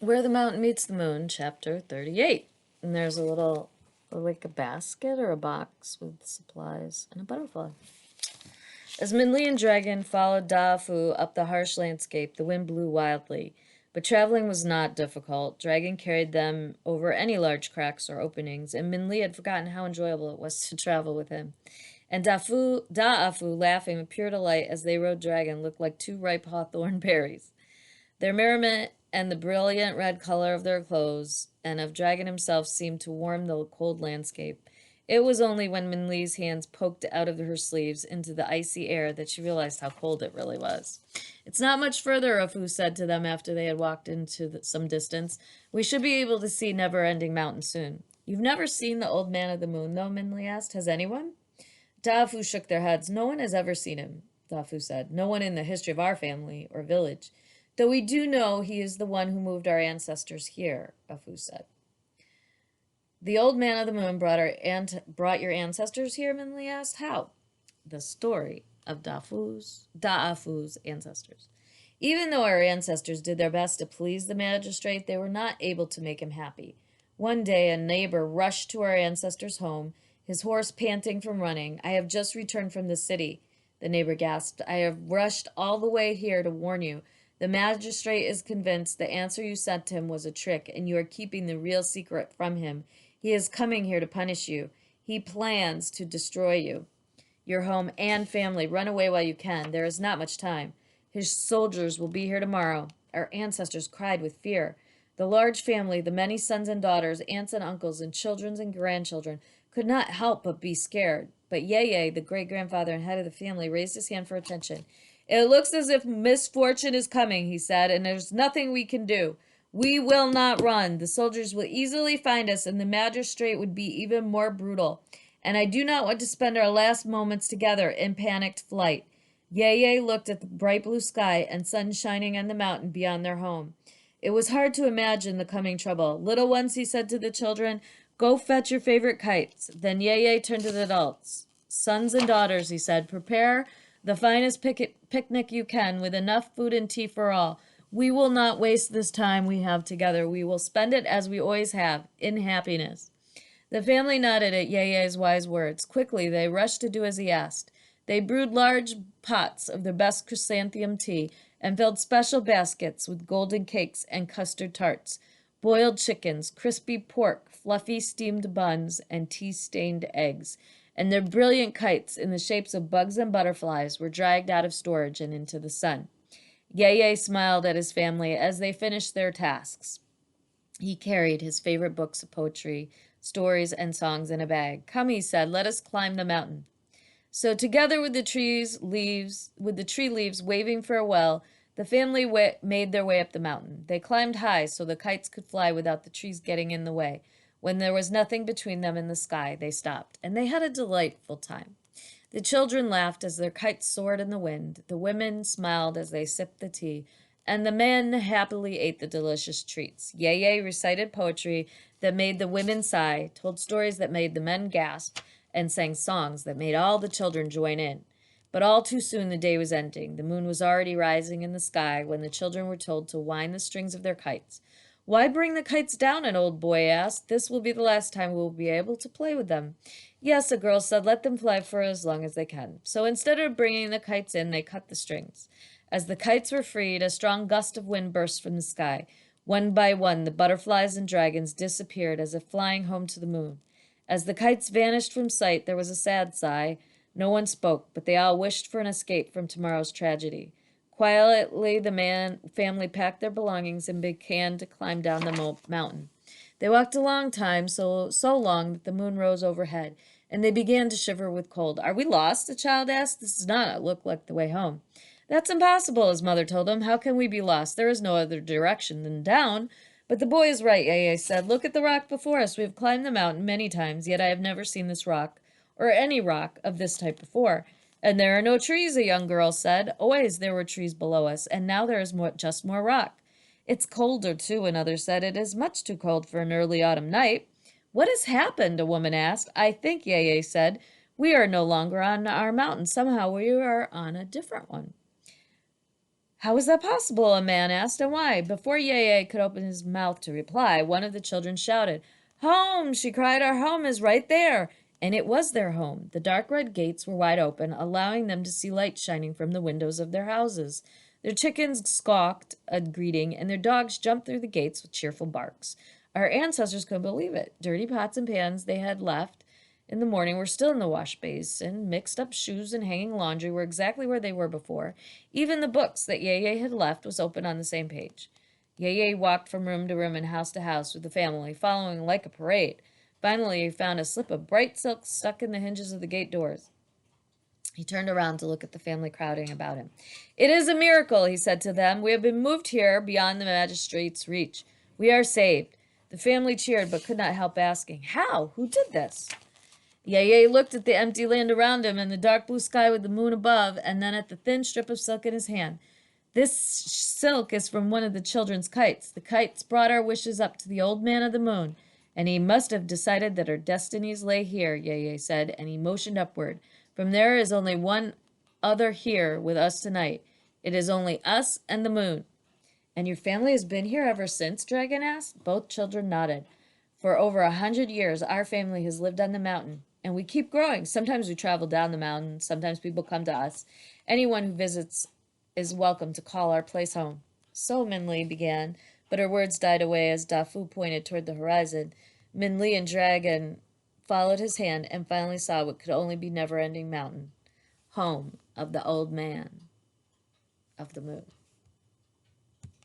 Where the Mountain Meets the Moon, chapter 38. And there's a little, like a basket or a box with supplies and a butterfly. As Minli and Dragon followed Dafu up the harsh landscape, the wind blew wildly. But traveling was not difficult. Dragon carried them over any large cracks or openings, and Minli had forgotten how enjoyable it was to travel with him. And Da'afu, laughing with pure delight as they rode Dragon, looked like two ripe hawthorn berries. Their merriment and the brilliant red color of their clothes and of Dragon himself seemed to warm the cold landscape. It was only when Minli's hands poked out of her sleeves into the icy air that she realized how cold it really was. It's not much further, Afu said to them after they had walked some distance. We should be able to see Never-Ending Mountain soon. You've never seen the Old Man of the Moon, though, Minli asked. Has anyone? Dafu shook their heads. No one has ever seen him, Dafu said. No one in the history of our family or village. Though we do know he is the one who moved our ancestors here, Afu said. The Old Man of the Moon brought your ancestors here, Minli asked. How? The story of Da'afu's ancestors. Even though our ancestors did their best to please the magistrate, they were not able to make him happy. One day, a neighbor rushed to our ancestor's home, his horse panting from running. I have just returned from the city, the neighbor gasped. I have rushed all the way here to warn you. The magistrate is convinced the answer you sent him was a trick, and you are keeping the real secret from him. He is coming here to punish you. He plans to destroy you, your home and family. Run away while you can. There is not much time. His soldiers will be here tomorrow. Our ancestors cried with fear. The large family, the many sons and daughters, aunts and uncles, and children and grandchildren, could not help but be scared. But Yeye, the great-grandfather and head of the family, raised his hand for attention. It looks as if misfortune is coming, he said, and there's nothing we can do. We will not run. The soldiers will easily find us, and the magistrate would be even more brutal. And I do not want to spend our last moments together in panicked flight. Yeye looked at the bright blue sky and sun shining on the mountain beyond their home. It was hard to imagine the coming trouble. Little ones, he said to the children, go fetch your favorite kites. Then Yeye turned to the adults. Sons and daughters, he said, prepare the finest picnic you can with enough food and tea for all. We will not waste this time we have together. We will spend it as we always have, in happiness. The family nodded at Yeye's wise words. Quickly, they rushed to do as he asked. They brewed large pots of their best chrysanthemum tea and filled special baskets with golden cakes and custard tarts, boiled chickens, crispy pork, fluffy steamed buns, and tea-stained eggs. And their brilliant kites in the shapes of bugs and butterflies were dragged out of storage and into the sun. Yeye smiled at his family as they finished their tasks. He carried his favorite books of poetry, stories, and songs in a bag. Come, he said, let us climb the mountain. So together with the tree leaves waving farewell, the family made their way up the mountain. They climbed high so the kites could fly without the trees getting in the way. When there was nothing between them and the sky, they stopped, and they had a delightful time. The children laughed as their kites soared in the wind. The women smiled as they sipped the tea, and the men happily ate the delicious treats. Yeye recited poetry that made the women sigh, told stories that made the men gasp, and sang songs that made all the children join in. But all too soon the day was ending. The moon was already rising in the sky when the children were told to wind the strings of their kites. Why bring the kites down? An old boy asked. This will be the last time we will be able to play with them. Yes, a girl said, let them fly for as long as they can. So instead of bringing the kites in, they cut the strings. As the kites were freed, a strong gust of wind burst from the sky. One by one, the butterflies and dragons disappeared as if flying home to the moon. As the kites vanished from sight, there was a sad sigh. No one spoke, but they all wished for an escape from tomorrow's tragedy. Quietly, the family packed their belongings and began to climb down the mountain. They walked a long time, so long that the moon rose overhead, and they began to shiver with cold. Are we lost? The child asked. This does not look like the way home. That's impossible, his mother told him. How can we be lost? There is no other direction than down. But the boy is right, Yeye said. Look at the rock before us. We have climbed the mountain many times, yet I have never seen this rock, or any rock of this type before. And there are no trees, a young girl said. Always there were trees below us, and now there is just more rock. It's colder, too, another said. It is much too cold for an early autumn night. What has happened? A woman asked. I think, Yeye said, we are no longer on our mountain. Somehow we are on a different one. How is that possible? A man asked, and why? Before Yeye could open his mouth to reply, one of the children shouted. Home! She cried. Our home is right there. And it was their home. The dark red gates were wide open, allowing them to see light shining from the windows of their houses. Their chickens squawked a greeting, and their dogs jumped through the gates with cheerful barks. Our ancestors couldn't believe it. Dirty pots and pans they had left in the morning were still in the wash basin. Mixed up shoes and hanging laundry were exactly where they were before. Even the books that Yeye had left was open on the same page. Yeye walked from room to room and house to house with the family, following like a parade. Finally, he found a slip of bright silk stuck in the hinges of the gate doors. He turned around to look at the family crowding about him. It is a miracle, he said to them. We have been moved here beyond the magistrate's reach. We are saved. The family cheered but could not help asking, how? Who did this? Yeye looked at the empty land around him and the dark blue sky with the moon above, and then at the thin strip of silk in his hand. This silk is from one of the children's kites. The kites brought our wishes up to the old man of the moon, and he must have decided that our destinies lay here, Yeye said, and he motioned upward. From there is only one other here with us tonight. It is only us and the moon. And your family has been here ever since? Dragon asked. Both children nodded. For over 100 years, our family has lived on the mountain, and we keep growing. Sometimes we travel down the mountain. Sometimes people come to us. Anyone who visits is welcome to call our place home. So Minli began, but her words died away as Dafu pointed toward the horizon. Minli and Dragon followed his hand and finally saw what could only be Never-Ending Mountain, home of the old man of the moon.